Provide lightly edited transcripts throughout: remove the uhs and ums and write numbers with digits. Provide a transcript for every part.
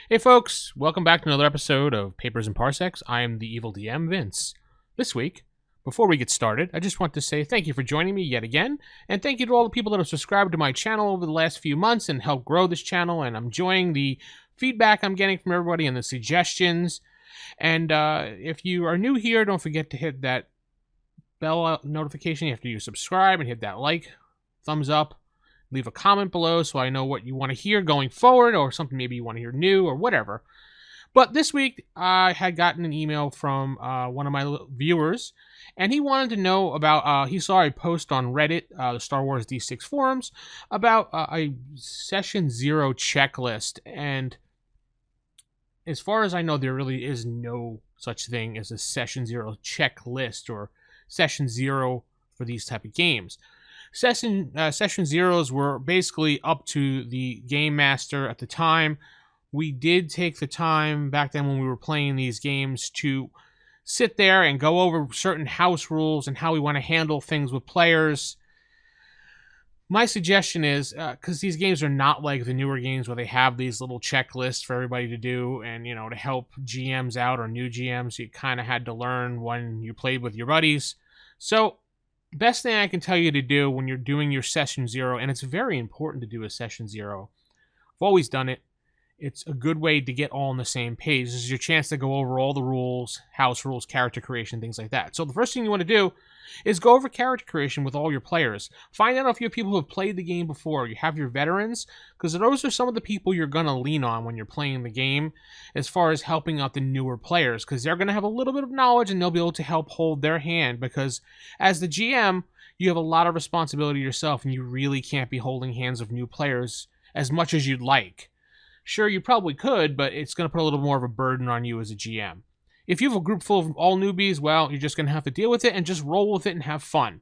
Hey folks, welcome back to another episode of Papers and Parsecs. I am the evil DM, Vince. This week, before we get started, I just want to say thank you for joining me yet again, and thank you to all the people that have subscribed to my channel over the last few months and helped grow this channel, and I'm enjoying the feedback I'm getting from everybody and the suggestions. And if you are new here, don't forget to hit that bell notification after you subscribe and hit that like, thumbs up, leave a comment below so I know what you want to hear going forward or something maybe you want to hear new or whatever. But this week, I had gotten an email from one of my viewers, and he wanted to know about, he saw a post on Reddit, the Star Wars D6 forums, about a Session 0 checklist. And as far as I know, there really is no such thing as a Session 0 checklist or Session 0 for these type of games. Session Zeros were basically up to the game master at the time. We did take the time back then when we were playing these games to sit there and go over certain house rules and how we want to handle things with players. My suggestion is, because these games are not like the newer games where they have these little checklists for everybody to do and, to help GMs out or new GMs, you kind of had to learn when you played with your buddies. So, best thing I can tell you to do when you're doing your Session 0, and it's very important to do a Session 0. I've always done it. It's a good way to get all on the same page. This is your chance to go over all the rules, house rules, character creation, things like that. So the first thing you want to do is go over character creation with all your players. Find out if you have people who have played the game before. You have your veterans, because those are some of the people you're going to lean on when you're playing the game as far as helping out the newer players, because they're going to have a little bit of knowledge and they'll be able to help hold their hand, because as the GM, you have a lot of responsibility yourself and you really can't be holding hands of new players as much as you'd like. Sure, you probably could, but it's going to put a little more of a burden on you as a GM. If you have a group full of all newbies, well, you're just going to have to deal with it and just roll with it and have fun.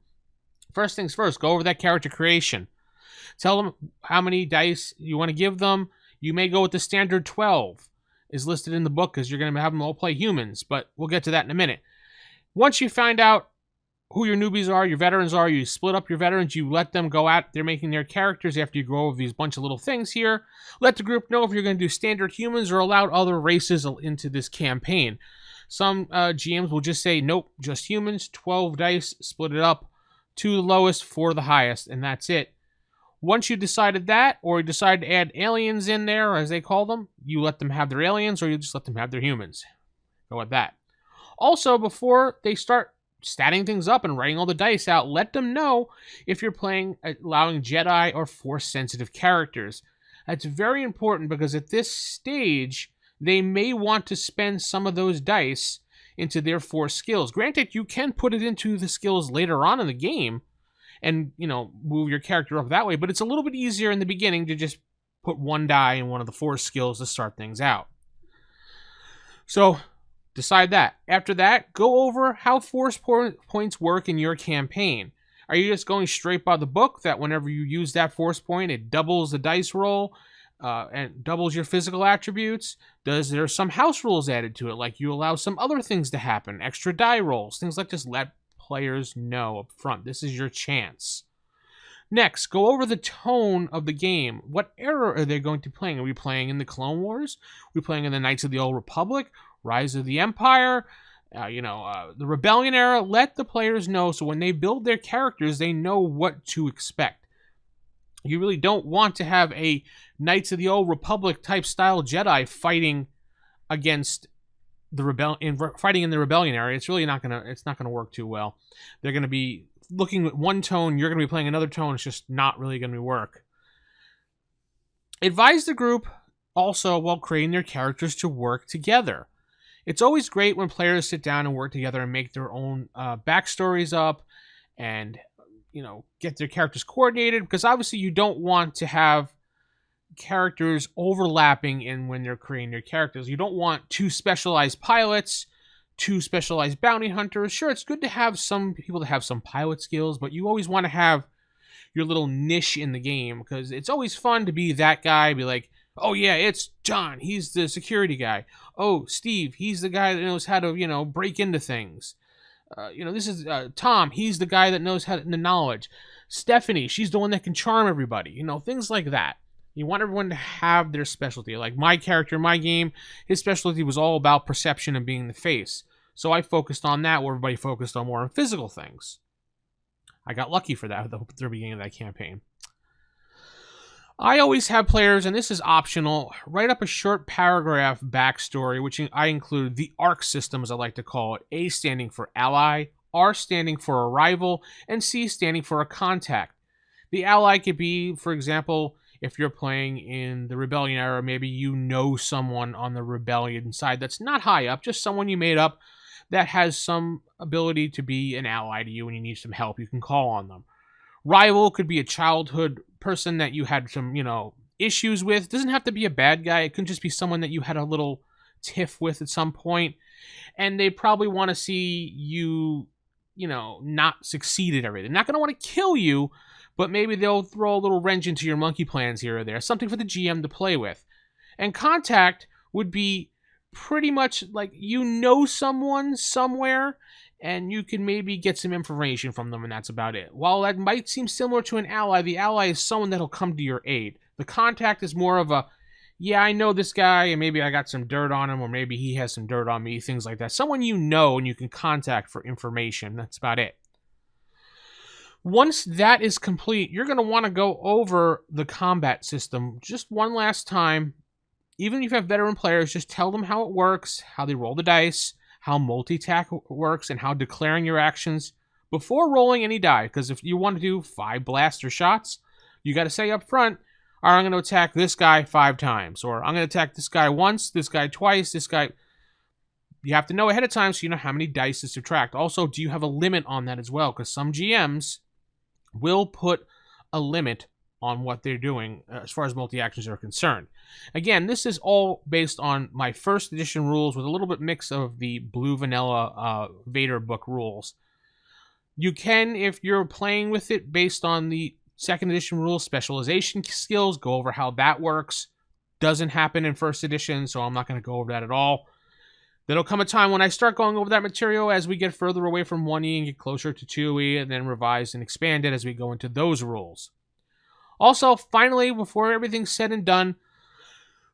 First things first, go over that character creation. Tell them how many dice you want to give them. You may go with the standard 12, is listed in the book, because you're going to have them all play humans, but we'll get to that in a minute. Once you find out who your newbies are, your veterans are, you split up your veterans, you let them go out, they're making their characters after you go over these bunch of little things here. Let the group know if you're going to do standard humans or allow other races into this campaign. Some GMs will just say, nope, just humans, 12 dice, split it up, 2 the lowest, 4 the highest, and that's it. Once you decided that, or you decide to add aliens in there, as they call them, you let them have their aliens, or you just let them have their humans. Go with that. Also, before they start statting things up and writing all the dice out, let them know if you're allowing Jedi or Force-sensitive characters. That's very important, because at this stage, they may want to spend some of those dice into their Force skills. Granted, you can put it into the skills later on in the game and, move your character up that way, but it's a little bit easier in the beginning to just put one die in one of the Force skills to start things out. So, decide that. After that, go over how Force points work in your campaign. Are you just going straight by the book that whenever you use that Force point, it doubles the dice roll and doubles your physical attributes? Does there some house rules added to it, like you allow some other things to happen, extra die rolls, things like this? Let players know up front. This is your chance. Next, go over the tone of the game. What era are they going to be playing? Are we playing in the Clone Wars? Are we playing in the Knights of the Old Republic? Rise of the Empire? The Rebellion era? Let the players know so when they build their characters, they know what to expect. You really don't want to have a Knights of the Old Republic type style Jedi fighting against fighting in the Rebellion area. It's really not gonna work too well. They're gonna be looking at one tone, you're gonna be playing another tone. It's just not really gonna work. Advise the group also while creating their characters to work together. It's always great when players sit down and work together and make their own backstories up and get their characters coordinated, because obviously you don't want to have characters overlapping in when they're creating their characters. You don't want 2 specialized pilots, 2 specialized bounty hunters. Sure, it's good to have some people that have some pilot skills, but you always want to have your little niche in the game, because it's always fun to be that guy, be like, oh yeah, it's John, he's the security guy. Oh, Steve, he's the guy that knows how to, break into things. This is Tom, he's the guy that knows how the knowledge. Stephanie, she's the one that can charm everybody. Things like that. You want everyone to have their specialty. Like my character in my game, his specialty was all about perception and being the face. So I focused on that, where everybody focused on more on physical things. I got lucky for that at the beginning of that campaign. I always have players, and this is optional, write up a short paragraph backstory, which I include the ARC system, as I like to call it. A standing for ally, R standing for a rival, and C standing for a contact. The ally could be, for example, if you're playing in the Rebellion era, maybe you know someone on the Rebellion side that's not high up, just someone you made up that has some ability to be an ally to you and you need some help. You can call on them. Rival could be a childhood person that you had some, issues with. It doesn't have to be a bad guy. It could just be someone that you had a little tiff with at some point, and they probably want to see you, not succeed at everything. They're not going to want to kill you, but maybe they'll throw a little wrench into your monkey plans here or there, something for the GM to play with. And contact would be pretty much like someone somewhere, and you can maybe get some information from them, and that's about it. While that might seem similar to an ally, the ally is someone that'll come to your aid. The contact is more of a, yeah, I know this guy, and maybe I got some dirt on him, or maybe he has some dirt on me, things like that. Someone you know and you can contact for information. That's about it. Once that is complete, you're going to want to go over the combat system just one last time. Even if you have veteran players, just tell them how it works, how they roll the dice, how multi-attack works, and how declaring your actions before rolling any die. Because if you want to do 5 blaster shots, you got to say up front, all right, I'm going to attack this guy 5 times, or I'm going to attack this guy once, this guy twice, this guy. You have to know ahead of time so you know how many dice to subtract. Also, do you have a limit on that as well? Because some GMs will put a limit on what they're doing as far as multi-actions are concerned. Again, this is all based on my first edition rules with a little bit mix of the blue vanilla Vader book rules. You can, if you're playing with it based on the second edition rules, specialization skills, go over how that works. Doesn't happen in first edition, so I'm not going to go over that at all. There'll come a time when I start going over that material as we get further away from 1E and get closer to 2E, and then revise and expand it as we go into those rules. Also, finally, before everything's said and done,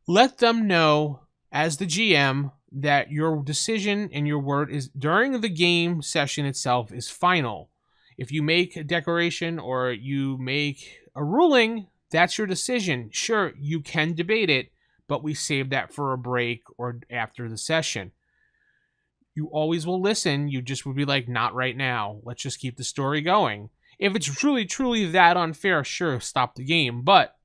let them know, as the GM, that your decision and your word is during the game session itself is final. If you make a declaration or you make a ruling, that's your decision. Sure, you can debate it, but we save that for a break or after the session. You always will listen. You just would be like, not right now. Let's just keep the story going. If it's truly, truly that unfair, sure, stop the game. But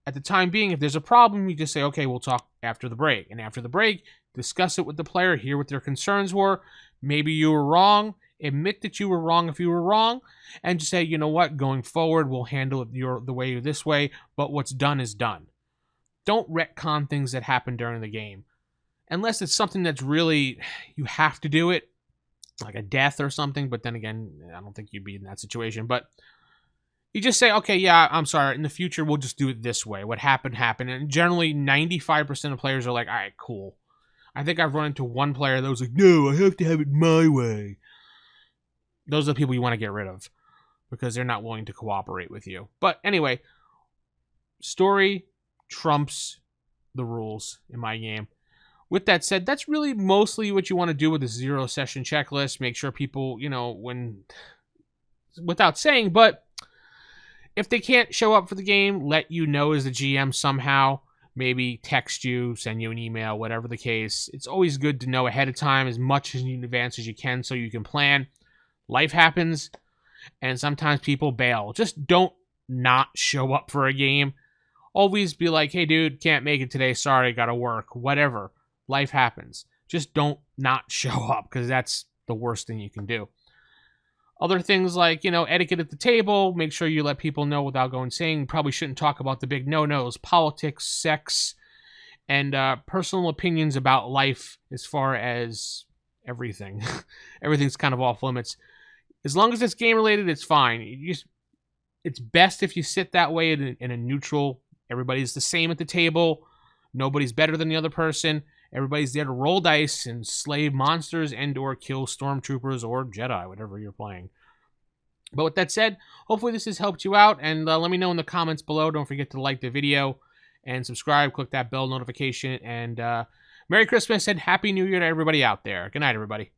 at the time being, if there's a problem, you just say, okay, we'll talk after the break. And after the break, discuss it with the player, hear what their concerns were. Maybe you were wrong. Admit that you were wrong if you were wrong. And just say, you know what, going forward, we'll handle it the way this way. But what's done is done. Don't retcon things that happen during the game. Unless it's something that's really, you have to do it. Like a death or something, but then again, I don't think you'd be in that situation. But you just say, okay, yeah, I'm sorry. In the future, we'll just do it this way. What happened, happened. And generally, 95% of players are like, all right, cool. I think I've run into one player that was like, no, I have to have it my way. Those are the people you want to get rid of because they're not willing to cooperate with you. But anyway, story trumps the rules in my game. With that said, that's really mostly what you want to do with the 0 session checklist. Make sure people, without saying, but if they can't show up for the game, let you know as the GM somehow. Maybe text you, send you an email, whatever the case. It's always good to know ahead of time as much in advance as you can so you can plan. Life happens, and sometimes people bail. Just don't not show up for a game. Always be like, hey, dude, can't make it today. Sorry, gotta work. Whatever. Life happens. Just don't not show up because that's the worst thing you can do. Other things like, etiquette at the table. Make sure you let people know without going saying. You probably shouldn't talk about the big no-nos. Politics, sex, and personal opinions about life as far as everything. Everything's kind of off limits. As long as it's game-related, it's fine. It's best if you sit that way in a neutral. Everybody's the same at the table. Nobody's better than the other person. Everybody's there to roll dice and slay monsters and or kill stormtroopers or Jedi, whatever you're playing. But with that said, hopefully this has helped you out, and let me know in the comments below. Don't forget to like the video and subscribe. Click that bell notification, and Merry Christmas and Happy New Year to everybody out there. Good night, everybody.